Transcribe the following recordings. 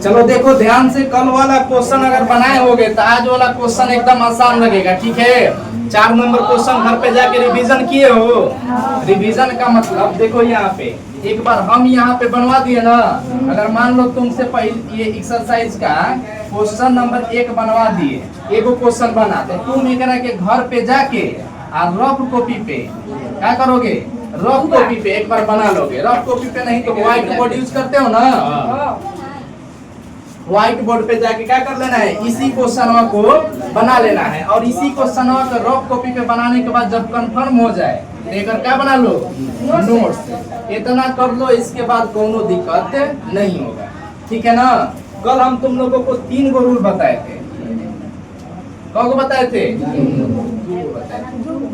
चलो देखो ध्यान से, कल वाला क्वेश्चन अगर बनाए होगे तो आज वाला क्वेश्चन एकदम आसान लगेगा, ठीक है। 4 नंबर क्वेश्चन घर पे जाके रिवीजन किए हो। रिवीजन का मतलब देखो यहाँ पे एक बार हम यहाँ पे बनवा दिए ना। अगर मान लो तुमसे पहले ये एक्सरसाइज का क्वेश्चन नंबर 1 बनवा दिए, एगो क्वेश्चन बना, तो तुम एकरा के घर पे जाके और रफ कॉपी पे क्या करोगे, रफ कॉपी पे एक बार बना लोगे। रफ कॉपी पे नहीं तो व्हाइट बोर्ड यूज करते हो ना, व्हाइट बोर्ड पे जाके क्या कर लेना है, इसी क्वेश्चन को बना लेना है। और इसी क्वेश्चन को रफ कॉपी पे बनाने के बाद जब कंफर्म हो जाए लेकर क्या बना लो, नोट्स। इतना कर लो, इसके बाद कोनो दिक्कत नहीं होगा, ठीक है ना। कल हम तुम लोगों को 3 गो रूल बताए थे। कौन को बताए थे?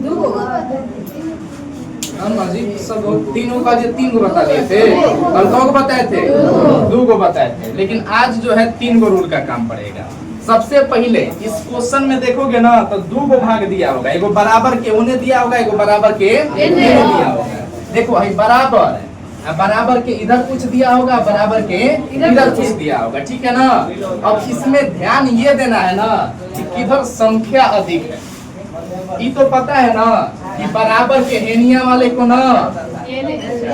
2 गो सब तीनों का 3 गो बता दिए थे। कल कौन को बताए थे? 2 गो बताए थे। लेकिन आज जो है 3 गो रूल का काम पड़ेगा। सबसे पहले इस क्वेश्चन में देखोगे ना तो 2 गो भाग दिया होगा, एगो बराबर के उन्हें दिया होगा, एगो बराबर के इन्हें दिया होगा। देखो है बराबर, बराबर के इधर कुछ दिया होगा, बराबर के इधर कुछ दिया होगा, ठीक है ना। अब इसमें ध्यान ये देना है ना कि किधर संख्या अधिक है। ये तो पता है ना कि बराबर के हेनिया वाले को ना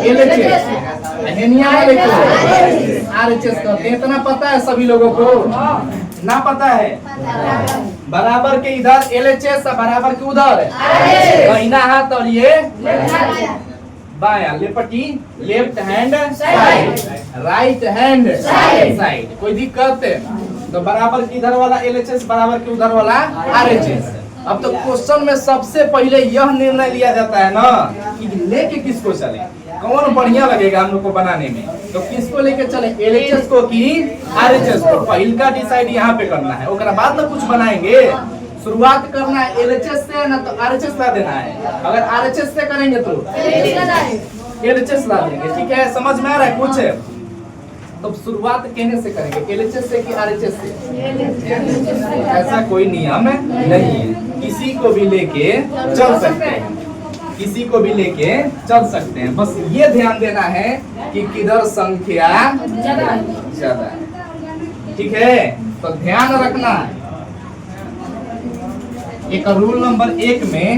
LHS, हेनिया वाले को RHS कहते हैं। इतना पता है सभी लोगों को ना? पता है बराबर के इधर LHS, बराबर के उधर दाहिना हाथ और ये बाया, लेपटी left hand side, right hand side. कोई दिक्कत है तो बराबर के इधर वाला LHS, बराबर के उधर वाला RHS। अब तो क्वेश्चन में सबसे पहले यह निर्णय लिया जाता है ना कि लेके किसको चले, कौन बढ़िया लगेगा हम लोग को बनाने में, तो किसको लेके चले, LHS को कि RHS को। पहल का डिसाइड यहाँ पे करना है, उसके बाद ना कुछ बनाएंगे। शुरुआत करना है LHS से ना तो RHS ला देना है। अगर RHS से करेंगे तो LHS ला देंगे, ठीक है। समझ में आ रहा है कुछ? तो शुरुआत कहने से करेंगे, LHS से कि RHS से? ऐसा कोई नियम नहीं है, किसी को भी लेके चल सकते हैं, किसी को भी लेके चल सकते हैं। बस ये ध्यान देना है कि किधर संख्या ज्यादा है, ठीक है। तो ध्यान रखना है। एक रूल नंबर 1 में,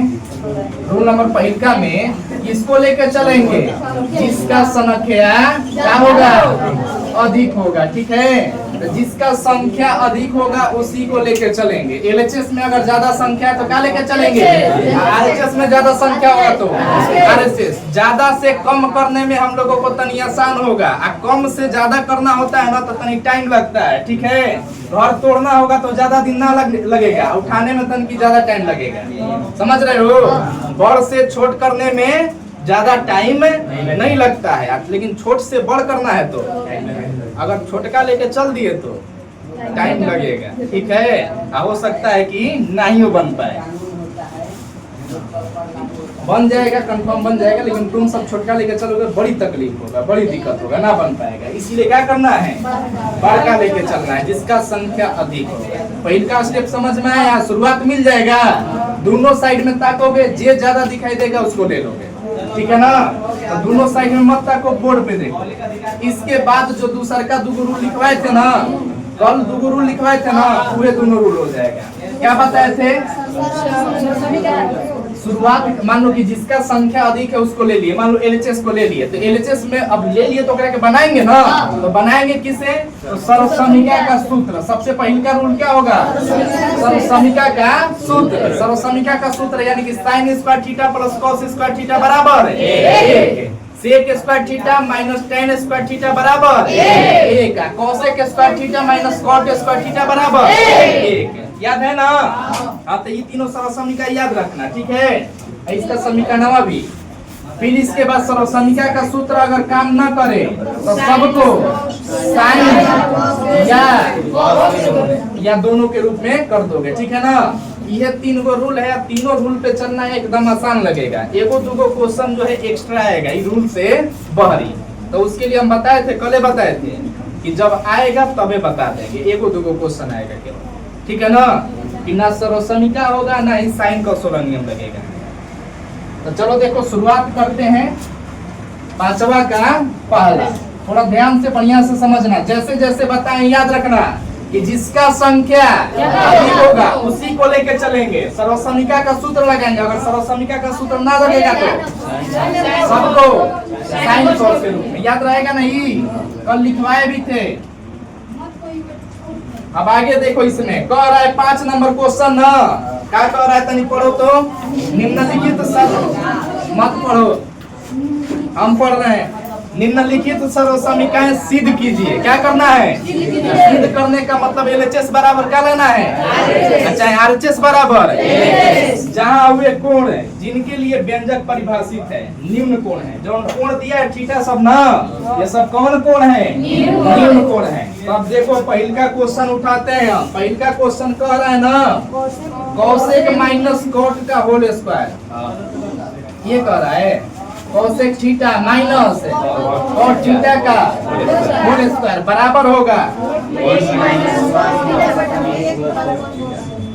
रूल नंबर पहला में किसको लेकर चलेंगे, जिसका संख्या क्या होगा, अधिक होगा, ठीक है। तो जिसका संख्या अधिक होगा उसी को लेकर चलेंगे। LHS में अगर ज्यादा संख्या है तो क्या लेकर चलेंगे, RHS में ज्यादा संख्या होगा तो RHS। ज्यादा से कम करने में हम लोगों को तनी आसान होगा, और कम से ज्यादा करना होता है ना तो तनी टाइम लगता है, ठीक है। घर तोड़ना होगा तो ज्यादा दिन ना लगेगा, उठाने में तन की ज्यादा टाइम लगेगा, समझ रहे हो। बड़ से छोट करने में ज्यादा टाइम नहीं लगता है, लेकिन छोट से बड़ करना है तो अगर छोटका लेके चल दिए तो टाइम लगेगा, ठीक है। हो सकता है कि नहीं हो बन पाए, बन जाएगा, कंफर्म बन जाएगा, लेकिन तुम सब छोटका लेके चलोगे बड़ी तकलीफ होगा, बड़ी दिक्कत होगा, ना बन पाएगा। इसीलिए क्या करना है, बड़का लेके चलना है, जिसका संख्या अधिक होगा। पहला स्टेप समझ में आया? शुरुआत मिल जाएगा, दोनों साइड में ताकोगे, जे ज्यादा दिखाई देगा उसको ले लोगे, ठीक है ना। तो दोनों साइड में मत ताको, बोर्ड पे देखो। इसके बाद जो दूसरा का 2 रूल लिखवाए थे ना, कल 2 रूल लिखवाए थे ना, पूरे दोनों रूल हो जाएगा। क्या बताए थे? शुरुआत मान लो कि जिसका संख्या अधिक है उसको ले लिए, मान लो LHS को ले लिए, तो LHS में अब ले लिए तो करके बनाएंगे ना, तो बनाएंगे किसे, तो सर्वसमीका का सूत्र। सबसे पहले का रूल क्या होगा, सर्वसमीका का सूत्र। सर्वसमीका का सूत्र यानी कि sin square theta plus cos square theta बराबर 1, sec square theta minus tan square theta बराबर 1, cosec square theta minus cot square theta बराबर 1। याद है ना? हाँ, तो ये तीनों सर्वसमीका याद रखना, ठीक है। इसका समीकरणवा भी। फिर इसके बाद सर्वसमीका का सूत्र अगर काम ना करे तो सबको साइन या दोनों के रूप में कर दोगे, ठीक है ना। ये 3 गो रूल है, तीनों रूल पे चलना है, एकदम आसान लगेगा। एगो 2 गो क्वेश्चन जो है एक्स्ट्रा आएगा ये रूल से बाहरी, तो उसके लिए हम बताए थे, कल बताए थे कि जब आएगा तबे बता देंगे। एगो 2 गो क्वेश्चन आएगा केवल, ठीक है ना। कि ना सर्वसमीका होगा ना ही साइन का सोलह नियम लगेगा। तो चलो देखो शुरुआत करते हैं 5वां का पहला। थोड़ा ध्यान से बढ़िया से समझना, जैसे जैसे बताएं याद रखना कि जिसका संख्या अधिक होगा उसी को लेके चलेंगे। सर्वसमीका का सूत्र लगाएंगे, अगर सर्वसमीका का सूत्र ना लगेगा तो सबको साइन कॉस के रूप में याद रहेगा। नहीं कल लिखवाए भी थे। अब आगे देखो, इसमें कह रहा है 5 नंबर क्वेश्चन न क्या कह रहा है, तनी पढ़ो तो। निम्नलिखित सब मत पढ़ो, हम पढ़ रहे हैं। निम्नलिखित सर्वसमीकाएं सिद्ध कीजिए। क्या करना है? सिद्ध करने का मतलब LHS बराबर क्या लेना है? अच्छा, RHS बराबर जहाँ हुए कोण जिनके लिए व्यंजक परिभाषित है निम्न कोण है। जो कोण दिया है थीटा सब ना, ये सब कौन कोण है? निम्न कोण है। तो अब देखो पहिल का क्वेश्चन उठाते हैं हम। पहिल का क्वेश्चन कह रहा है ना कॉसेक माइनस कॉट का होल स्क्वायर। ये कह रहा है cosec theta minus cot theta का होल स्क्वायर बराबर होगा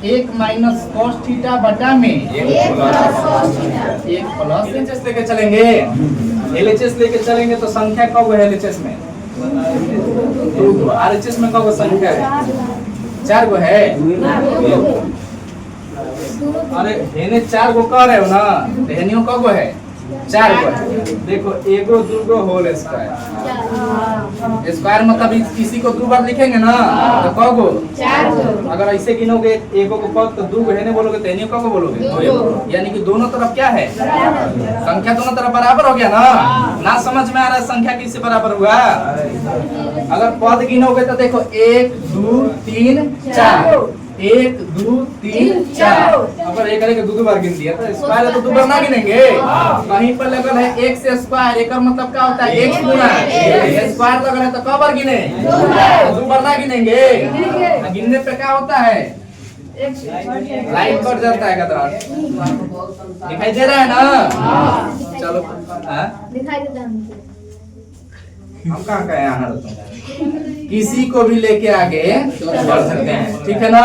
1 माइनस कॉस थीटा बटा में 1 प्लस LHS लेके चलेंगे। LHS लेके चलेंगे तो संख्या कब है LHS में? 2। RHS में कब संख्या है? 4 गो है। अरे हेने 4 गो कह रहे हो ना, हेनियो कब है? 4 गो है। देखो एगो दूगो होल स्क्वायर। स्क्वायर मतलब इसी को 2 बार लिखेंगे ना तो कगो? 4 गो। अगर ऐसे गिनोगे एगो को पद तो 2 गो है नहीं बोलोगे तो एनियो कगो बोलोगे? 2। यानी कि दोनों तरफ क्या है? संख्या दोनों तरफ बराबर हो गया ना। ना समझ में आ रहा है संख्या किससे बराबर हुआ? अगर पद गिनोगे तो देखो 1 2 3 4 1 2 3 4। अगर एक करके 2 बार गिन दिया तो स्क्वायर तो 2 बार ना गिनेंगे। कहीं पर लगल है x से स्क्वायर, एक मतलब क्या होता है x गुना स्क्वायर लगल है तो कब बार गिने? 2 बार ना गिनेंगे। गिनने पे क्या होता है? लाइन कट जाता है। कतरा दिखाई दे रहा है ना? चलो दिखाई देता है। हम कहाँ का यहाँ किसी को भी लेके आगे बढ़ सकते हैं, ठीक है ना?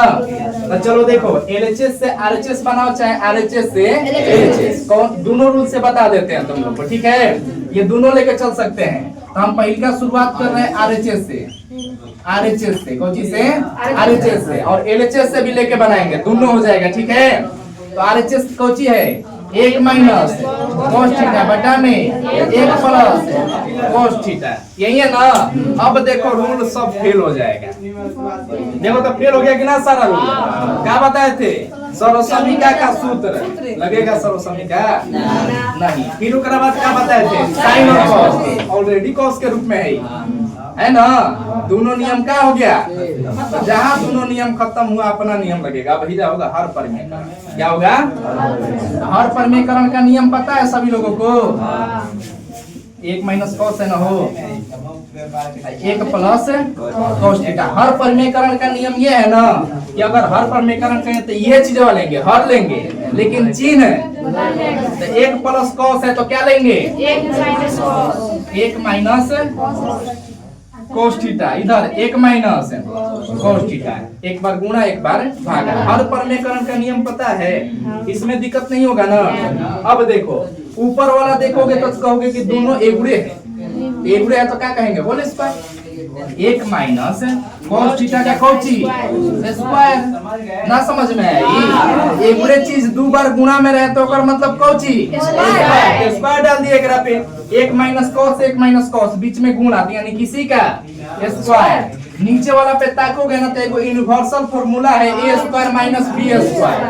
तो चलो देखो LHS से RHS बनाओ चाहे RHS से LHS, कौन दोनों रूल से बता देते हैं तुम लोग को, ठीक है? ये दोनों लेके चल सकते हैं। तो हम पहले का शुरुआत कर रहे हैं RHS से। RHS से कौन चीज से? RHS से। और LHS से भी लेके बनाएंगे, दोनों हो जाएगा, ठीक है? तो RHS कौन ची है? 1 माइनस कॉस थीटा बटा में 1 प्लस कॉस थीटा। यही है ना? अब देखो रूल सब फेल हो जाएगा। देखो तो फेल हो गया कि ना सारा रूल? क्या बताए थे? सर्वसमीका का सूत्र लगेगा सर्वसमीका नहीं। फिर उसके बाद क्या बताए थे? साइन और कॉस। ऑलरेडी कॉस के रूप में है ना? दोनों नियम क्या हो गया? जहाँ दोनों नियम खत्म हुआ अपना नियम लगेगा। अब ही होगा हर परिमेयकरण। क्या होगा? हर परिमेयकरण का नियम पता है सभी लोगों को? 1 माइनस कॉस है ना हो 1 प्लस कॉस थीटा। हर परिमेयकरण का नियम ये है ना कि अगर हर परिमेयकरण कहें तो ये चीज लेंगे, हर लेंगे, लेकिन चिन्ह तो 1 प्लस कॉस है तो क्या लेंगे? 1 माइनस कॉस थीटा। इधर 1 माइनस कॉस थीटा, एक बार गुणा एक बार भागा। हर परिमेयकरण का नियम पता है, इसमें दिक्कत नहीं होगा ना। अब देखो ऊपर वाला देखोगे तो कहोगे कि दोनों एगुड़े हैं। एगुड़े है तो क्या कहेंगे? Whole square. 1 minus cos theta का कौची? स्क्वायर। ना समझ में आई? एगुड़े चीज 2 बार गुणा में रहे तो ओकर मतलब कौची? स्क्वायर डाल दिए एकरा पे। 1 माइनस कॉस बीच में गुणा यानी किसी का स्क्वायर। नीचे वाला पे ताकोगे ना तो एगो यूनिवर्सल फॉर्मूला है a square minus b square.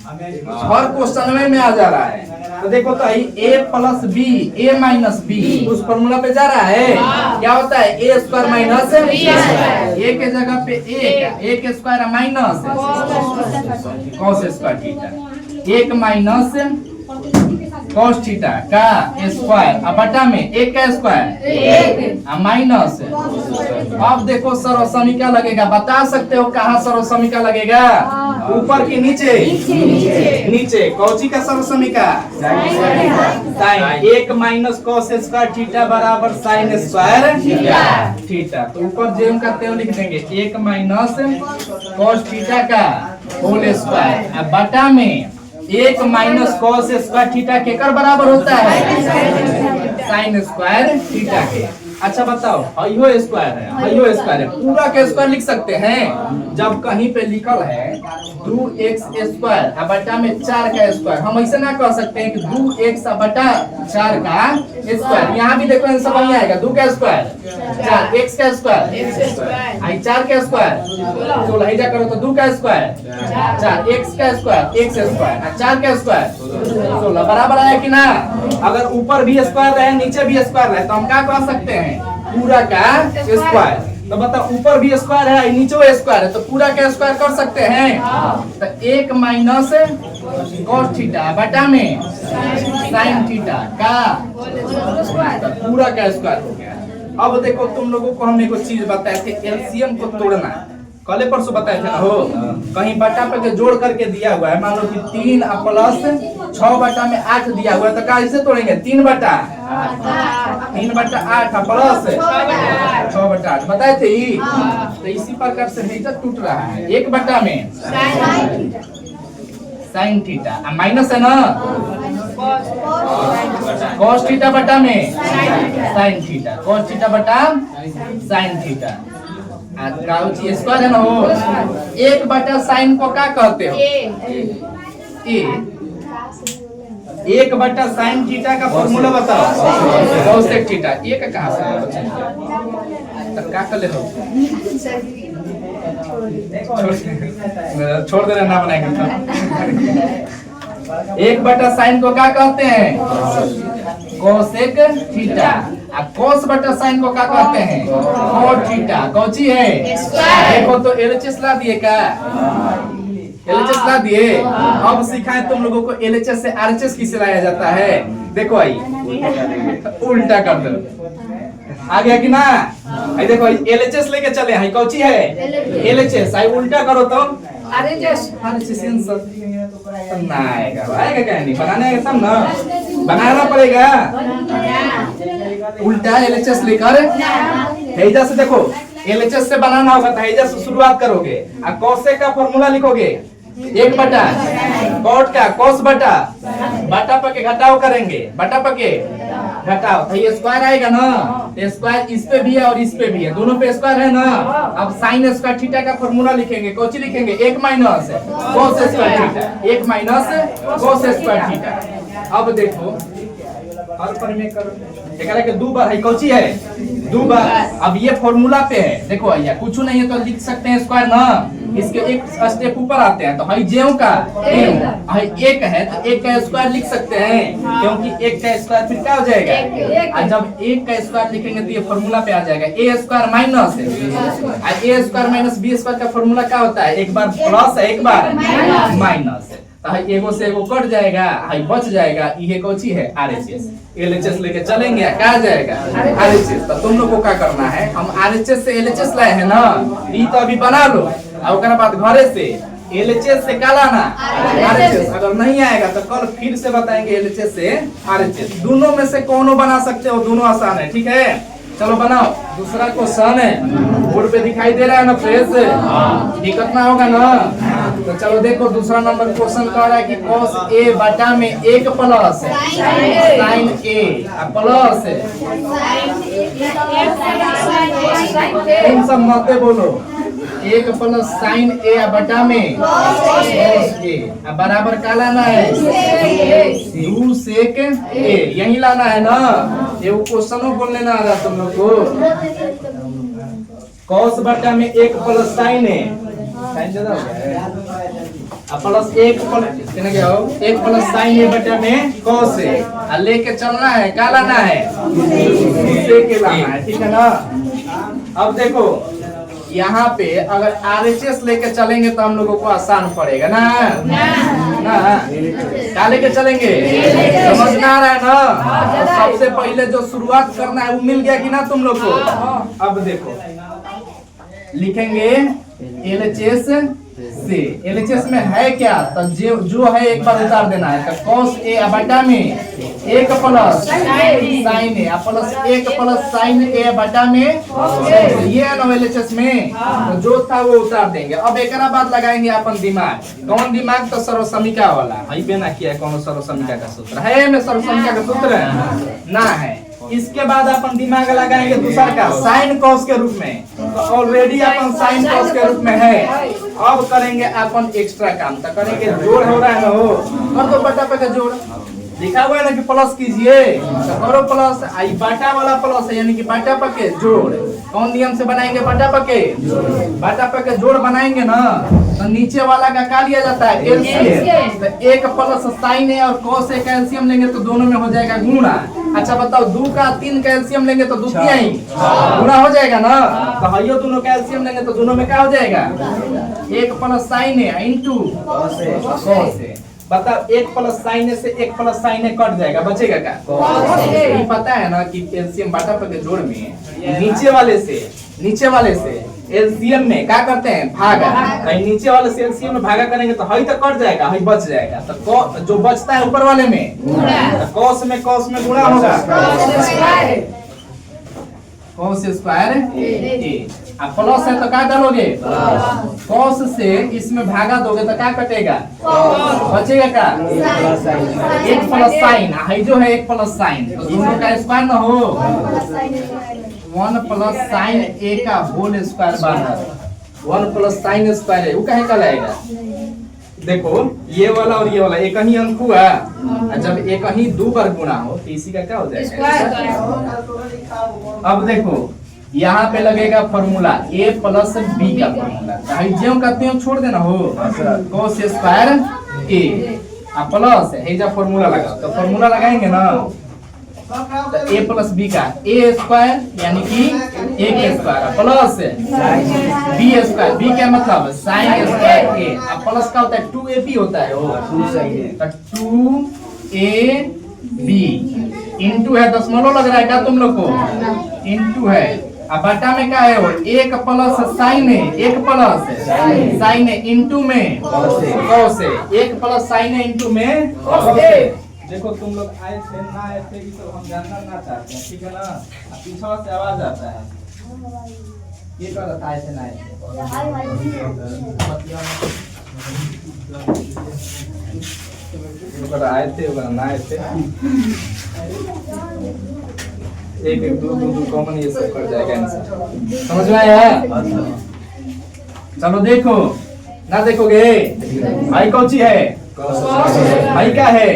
Her question में आ जा रहा है। तो देखो तो a plus b a minus b उस फॉर्मूला पे जा रहा है। क्या होता है? a स्क्वायर माइनस a के जगह पे a के square minus cos square theta. 1 minus cos theta का स्क्वायर बटा में 1 का स्क्वायर माइनस। अब देखो सर्वसमीका लगेगा। बता सकते हो कहाँ सर्वसमीका लगेगा? ऊपर के नीचे? नीचे कौची का सर्वसमीका? Sine. 1 minus cos square theta बराबर साइन स्क्वायर थीटा। तो ऊपर जो करते हो लिख देंगे 1 माइनस कॉस थीटा का होल स्क्वायर बटा में 1 माइनस कॉस स्क्वायर थीटा के कर बराबर होता है? साइन स्क्वायर थीटा के। अच्छा बताओ, हाइयो स्क्वायर है, हाइयो स्क्वायर है, पूरा का स्क्वायर लिख सकते हैं। जब कहीं पे लिखल है 2x स्क्वायर बटा में 4 का स्क्वायर, हम ऐसे ना कह सकते हैं कि 2x बटा 4 का स्क्वायर। यहाँ भी देखो आंसर वही आएगा, 2 का स्क्वायर 4, x का स्क्वायर आई 4 का स्क्वायर 16, हिजा करो तो 2 का स्क्वायर 4, x का स्क्वायर x स्क्वायर 4 का स्क्वायर 16, बराबर आया कि ना। अगर ऊपर भी स्क्वायर रहे नीचे भी स्क्वायर रहे तो हम क्या कह सकते हैं, पूरा का स्क्वायर। तो बताओ ऊपर भी स्क्वायर है नीचे भी स्क्वायर है तो पूरा का स्क्वायर कर सकते हैं। तो 1 माइनस cos थीटा बटा में sin थीटा का तो पूरा का स्क्वायर हो गया। अब देखो तुम लोगों को हम एक चीज बताए थे, एलसीएम को तोड़ना। कल परसों बताए थे ना हो, कहीं बटा पे के जोड़ करके दिया हुआ है, मान लो कि 3 प्लस 6 बटा में 8 दिया हुआ है, तो कैसे तोड़ेंगे, 3 बटा 8 प्लस 6 बटा 8 बताए थे ही। तो इसी प्रकार से नहीं टूट रहा है, 1 बटा में साइन थीटा माइनस है ना, cos थीटा बटा में साइन थीटा, cos थीटा बटा साइन थीटा स्क्वायर है ना हो। 1 बटा साइन को क्या कहते हो, ए 1 बटा साइन थीटा का फॉर्मूला बताओ, cosec थीटा। ये का कहां से तब क्या कर ले हो, छोड़ दे रहे ना बनाएंगे। 1 बटा साइन को क्या कहते हैं, cosec थीटा। अब cos बटा साइन को क्या कहते हैं, cot थीटा। कौची है, देखो तो एलएचएस ला दिए का, एलएचएस ला दिए। अब सिखाएं तुम लोगों को एलएचएस से आरएचएस किसे लाया जाता है। देखो आई उल्टा कर दो, आ गया कि ना। आई देखो एलएचएस लेके चले, आई कौची है एलएचएस, आई उल्टा करो तो आरएचएस ना आएगा, आएगा क्या नहीं, बनाने आएगा तब ना, बनाना पड़ेगा। उल्टा एलएचएस लेकर हेजा से देखो, एलएचएस से बनाना होगा तो हेजा से शुरुआत करोगे, और cosec का फॉर्मूला लिखोगे 1 बटा cot का cos बटा पके घटाओ करेंगे, बटा पके घटाओ तो ये स्क्वायर आएगा ना। स्क्वायर इस पे भी है और इस पे भी है, दोनों पे स्क्वायर है ना। अब साइन स्क्वायर थीटा का फॉर्मूला लिखेंगे, कौची लिखेंगे, 1 minus cos square theta, 1 minus cos square theta. अब देखो हर पर में करो, एकरा के 2 बार है, कौची है 2 बार। अब ये फॉर्मूला पे है, देखो भैया कुछ नहीं है तो लिख सकते हैं स्क्वायर ना, इसके एक स्टेप ऊपर आते हैं तो हाई जेव का हाई 1 है तो 1 का स्क्वायर लिख सकते हैं, क्योंकि 1 का स्क्वायर फिर क्या हो जाएगा, और जब 1 का स्क्वायर लिखेंगे तो ये फॉर्मूला पे आ जाएगा, a square minus a square minus b square का फॉर्मूला क्या होता है, एक बार प्लस है एक बार माइनस है, एगो से एगो कट जाएगा, हाई बच जाएगा। ये कौची है आरएचएस, एलएचएस लेके चलेंगे क्या आ जाएगा आरएचएस। तो तुम लोग को क्या करना है, हम आरएचएस से एलएचएस लाए हैं ना, ये तो अभी बना लो, और उसके बाद घरे से एलएचएस से क्या लाना आरएचएस। अगर नहीं आएगा तो कल फिर से बताएंगे एलएचएस से आरएचएस। दोनों में से कोनो बना सकते हो, दोनों आसान है, ठीक है। चलो बनाओ, दूसरा क्वेश्चन है, बोर्ड पे दिखाई दे रहा है ना फ्रेश, दिक्कत ना होगा ना। तो चलो देखो दूसरा नंबर क्वेश्चन कह रहा है कि cos a बटा में 1 प्लस sin a प्लस तुम सब मत बोलो, 1 प्लस sin a बटा में cos a बराबर क्या लाना है, 2 sec a, यही लाना है ना। ये क्वेश्चनों बोलने ना आ रहा तुम लोग को। cos बटा में 1 प्लस sin a, sin ज्यादा हो गया है, प्लस 1 प्लस कितना क्या हो, 1 प्लस sin a बटा में cos a, लेके चलना है, क्या लाना है, sec लाना है, ठीक है ना। अब देखो यहाँ पे अगर आरएचएस लेके चलेंगे तो हम लोगों को आसान पड़ेगा ना, क्या लेके चलेंगे, समझ में आ रहा है ना। तो सबसे पहले जो शुरुआत करना है वो मिल गया कि ना तुम लोग को। अब देखो लिखेंगे एलएचएस से, एलएचएस में है क्या, तो जो है एक बार उतार देना है। तो cos a बटा में 1 plus sin a plus 1 plus sin a बटा में ये है ना एलएचएस में, तो जो था वो उतार देंगे। अब एक बात लगाएंगे अपन दिमाग, कौन दिमाग, तो सर्वसमीका वाला, हाई बेना किया है, कौन सर्वसमीका का सूत्र है में, सर्वसमीका का सूत्र है ना है, इसके बाद अपन दिमाग लगाएंगे दूसरा का साइन कॉस के रूप में, तो ऑलरेडी अपन साइन कॉस के रूप में है। अब करेंगे अपन एक्स्ट्रा काम, तो करेंगे जोड़ हो रहा है ना, हो कर दो बटा पे का जोड़, लिखा हुआ है ना कि प्लस कीजिए, तो करो प्लस। आई बाटा वाला प्लस है, यानी कि बाटा पके जोड़। कौन नियम से बनाएंगे बाटा पके? बाटा पके जोड़ बनाएंगे ना, तो नीचे वाला का क्या लिया जाता है? एलसीएम। तो एक प्लस साइन है और कॉस है कैल्शियम लेंगे तो दोनों में हो जाएगा गुणा। अच्छा बताओ, 2 का 3 कैल्शियम लेंगे तो 2 क्या ही गुणा हो जाएगा ना, तो हइयो दोनों कैल्शियम लेंगे तो दोनों में क्या हो जाएगा? एक प्लस साइन है इंटू कॉस है। बताओ, एक प्लस साइन से एक प्लस साइन कट जाएगा, बचेगा क्या? ये पता है ना कि एलसीएम बाटा पर के जोड़ में नीचे वाले से एलसीएम में क्या करते हैं? भागा। कहीं नीचे वाले से एलसीएम में भागा करेंगे तो हई तो कट जाएगा, हई बच जाएगा, तो जो बचता है ऊपर वाले में कॉस में गुणा होगा, कॉस स्क्वायर ए। अब प्लस है तो क्या डालोगे? कॉस से इसमें भागा दोगे तो क्या कटेगा? बचेगा क्या? एक प्लस साइन है जो है, एक प्लस साइन, तो दोनों का स्क्वायर ना हो, 1 प्लस साइन ए का होल स्क्वायर बराबर 1 प्लस साइन स्क्वायर है, वो कहे का लाएगा? देखो ये वाला और ये वाला एक ही अंक हुआ, जब एक ही 2 बार गुणा हो तो इसी का क्या हो जाएगा? अब देखो यहाँ पे लगेगा फॉर्मूला a प्लस b का फॉर्मूला, ज्यों का त्यों छोड़ देना हो, cos स्क्वायर a प्लस है जब फॉर्मूला लगा, तो फॉर्मूला लगाएंगे ना, तो a प्लस b का a स्क्वायर यानी कि a के square plus b square, b क्या मतलब? Sine square a। अब प्लस का होता है 2ab होता है, तो 2ab इंटू है, दशमलव लग रहा है क्या तुम लोग को? इंटू है। अब बटा में क्या है? वो एक प्लस साइन है, एक प्लस साइन है इंटू में कॉस है, एक प्लस साइन है इंटू में कॉस है। देखो तुम लोग आए थे ना आए थे कि तो हम जानना ना चाहते हैं, ठीक है ना? पीछे से आवाज आता है, ये कर रहा था आए थे ना आए थे ना आए थे, एक 2 कॉमन ये सब कर जाएगा आंसर, समझ में आया? चलो देखो ना, देखोगे भाई कौची है? भाई क्या है?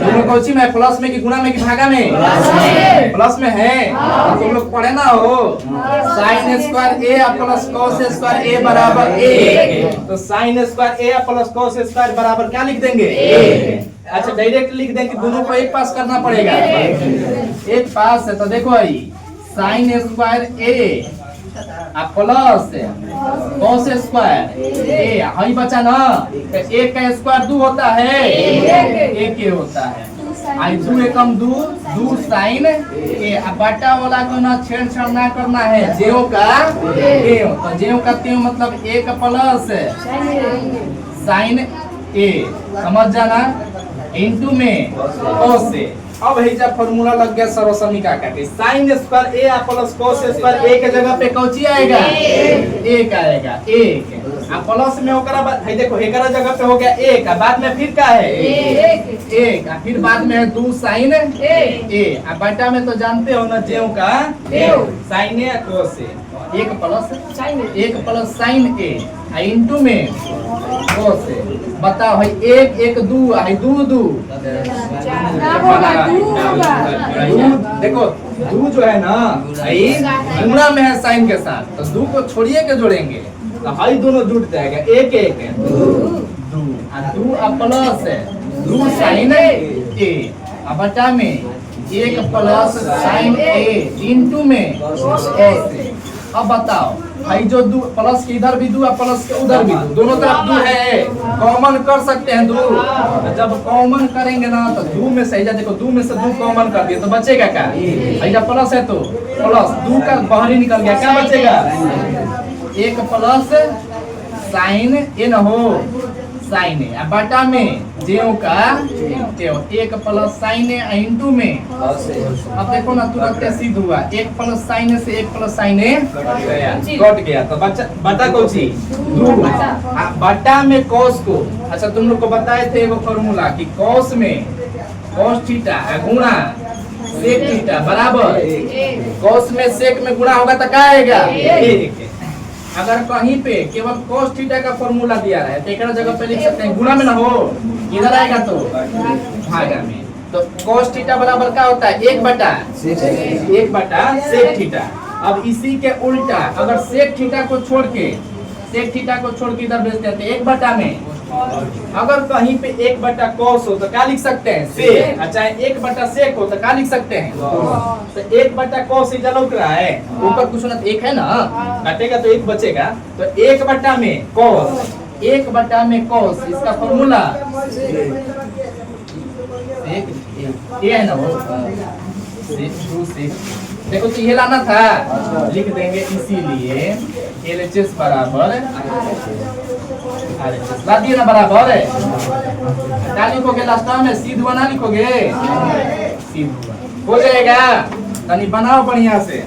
दोनों कौची में? प्लस में कि गुणा में कि भागा में? प्लस में है, तुम लोग पढ़े ना हो, साइन स्क्वायर ए प्लस कॉस स्क्वायर ए बराबर ए, तो साइन स्क्वायर ए प्लस कॉस स्क्वायर बराबर क्या लिख देंगे? अच्छा डायरेक्ट लिख देंगे, दोनों को एक पास करना पड़ेगा, एक पास है, तो देखो भाई साइन स्क्वायर ए प्लस कॉस स्क्वायर ए, हई बचा ना, तो एक का स्क्वायर 2 होता है, एक ए होता है, आई 2 एकम 2 साइन ए। अब बटा वाला को ना छेड़छाड़ ना करना है, जेओ का ए, तो जेओ का त्यों मतलब एक प्लस साइन ए, समझ जाना, इंटू में कॉस से। अब है जब फॉर्मूला लग गया सर्वसमीका का, साइन स्क्वायर ए प्लस कॉस स्क्वायर ए के जगह पे कौची आएगा? एक आएगा, एक। अब प्लस में होकर बाद है देखो एक जगह पे हो गया एक, बाद में फिर क्या है? एक, फिर बाद में है 2 साइन ए, अब बटा में तो जानते हो ना जेऊ का साइन ए कॉस ए, एक प्लस साइन ए इंटू में कॉस ए। बताओ भाई 1 1 2 है, 2 2 देखो 2 जो है ना गुणा में है साइन के साथ, तो 2 को छोड़िए के जोड़ेंगे तो हाई दोनों जुड़ जाएगा, 1 1 है 2 प्लस है 2 साइन ए, अब बटा में 1 प्लस साइन ए इंटू में कॉस ए। अब बताओ भाई जो 2 प्लस के इधर भी 2 और प्लस के उधर भी 2, दोनों तरफ 2 है, कॉमन कर सकते हैं 2, जब कॉमन करेंगे ना तो 2 में से देखो 2 में से 2 कॉमन कर दिए तो बचेगा क्या? भाई जब प्लस है तो प्लस 2 का बाहर ही निकल गया, क्या बचेगा? 1 प्लस साइन ए न हो, साइन ए, अब बटा में जेऊ का 1 प्लस साइन ए इंटू में, अब देखो ना तुरंत सिद्ध हुआ, 1 प्लस साइन ए से 1 प्लस साइन ए कट गया, तो बटा कौची 2, बटा में कॉस को। अच्छा तुम लोग को बताए थे वो फॉर्मूला कि कॉस में कॉस थीटा गुणा सेक थीटा बराबर cos में सेक में गुणा होगा तो क्या आएगा 1। अगर कहीं पे केवल cos थीटा का फॉर्मूला दिया है तो एक जगह पे लिख सकते हैं गुणा में ना हो, इधर आएगा तो भागा में। तो cos थीटा बराबर क्या होता है 1 बटा सेक थीटा। अब इसी के उल्टा अगर सेक थीटा को छोड़ के इधर भेजते हैं तो 1 बटा में अगर कहीं पे 1 बटा cos हो तो क्या लिख सकते हैं सेक, अच्छा 1 बटा सेक हो तो क्या लिख सकते हैं। तो 1 बटा cos इधर लौट रहा है, ऊपर कुछ ना 1 है ना, काटेगा तो 1 बचेगा। तो 1 बटा में cos इसका फॉर्मूला ये है ना वो देखो तो ये लाना था, लिख देंगे इसीलिए LHS बराबर RHS ला दिए ना बराबर है। क्या लिखोगे लास्ट में सीध बना लिखोगे, सीध हो जाएगा। तनी बनाओ बढ़िया से।